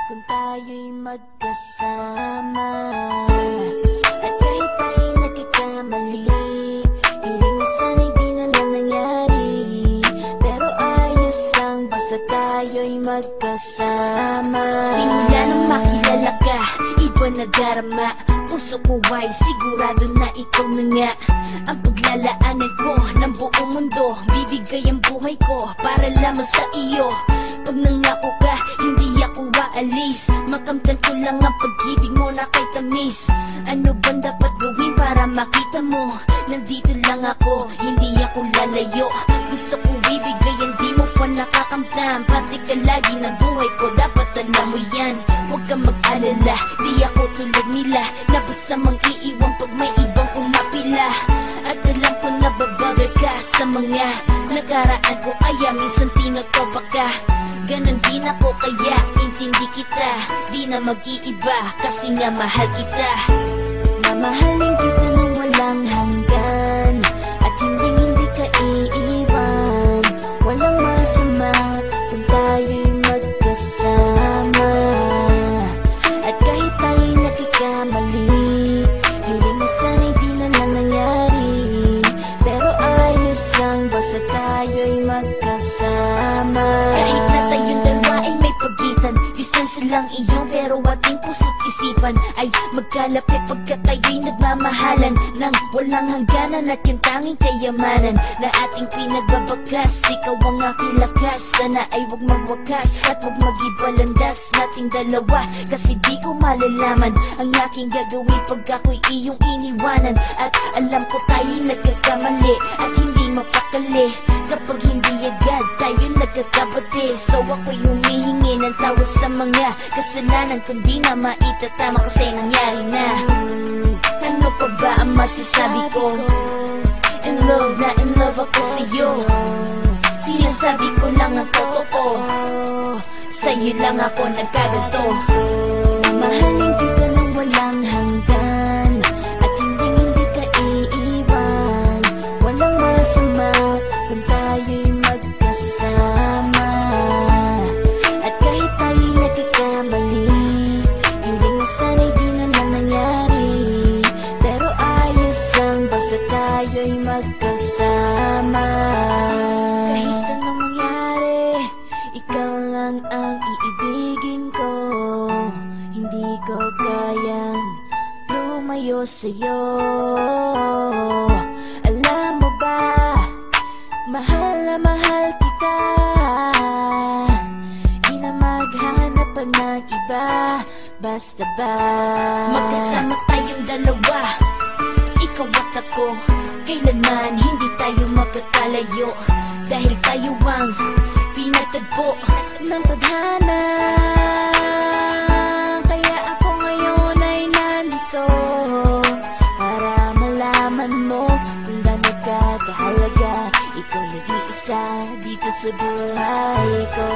kung tayo'y magkasama. At kahit tayo'y nagkakamali, hiling na sana'y di na lang nangyari. Pero ayos ang basta tayo'y magkasama. Simula nang makilala ka, iba na darama. Puso ko ay sigurado na ikaw na nga ang paglalaanan ko ng buong mundo. Bibigay ang buhay ko para lamang sa iyo. Pag nangako ka, hindi ako aalis. Makamtan ko lang ang pag-ibig mo na kay tamis. Ano bang dapat gawin para makita mo? Nandito lang ako, hindi ako lalayo. Gusto ko ibigay ang di mo pa nakakamtam. Parte ka lagi ng buhay ko, dapat alam mo yan. Huwag kang mag-alala, di ako tulad nila na basta mang iiwan pag may ibang umapila. At alam ko na babother ka sa mga nakaraan ko, kaya minsan tinotopa ka. Ganon din ako kaya intindi kita. Di na mag-iiba kasi nga mahal kita. Mamahalin kita nang walang hanggan, at hindi ka iiwan. Walang masama kung tayo'y magkasama. At kahit tayo'y nagkakamali, hiling na sana'y di na lang nangyari. Pero ayos lang basta tayo'y magkasama. Kahit na tayong dalawa ay may pagitan, distansya lang iyon pero ating puso't isipan ay magkalapit pagkat tayo'y nagmamahalan ng walang hangganan. At yung tanging kayamanan na ating pinagbabagas, ikaw ang aking lakas. Sana ay huwag magwakas at huwag mag-iba landas nating dalawa, kasi di ko malalaman ang aking gagawin pag ako'y iyong iniwanan. At alam ko tayo'y nagkakamali at hindi mapakali kapag hindi agad tayo nagkakabati. So ako'y humihingi ng tawad sa mga kasalanan kung di na maitatama kasi nangyari na. Ano pa ba ang masasabi ko? In love na in love ako sa'yo. Sinasabi ko lang ang totoo, sa'yo lang ako nagkaganto. Mamahalin kita nang walang hanggan, at hindi ka iiwan. Walang masama kung tayo'y magkasama. At kahit tayo'y nagkakamali, hiling na sana'y di na lang nangyari. Pero ayos lang basta tayo'y magkasama. Kahit anong mangyari, ikaw lang ang iibigin ko. Hindi ko kayang lumayo sa'yo. Alam mo ba, mahal na mahal kita. Di na maghanap pa ng iba, basta ba magkasama tayong dalawa, ikaw at ako. Kailanman hindi tayo magkakalayo, dahil tayo ang pinatagpo ng tadhana. Kaya ako ngayon ay nandito para malaman mo kung gaano ka kahalaga. Ikaw nag-iisa dito sa buhay ko.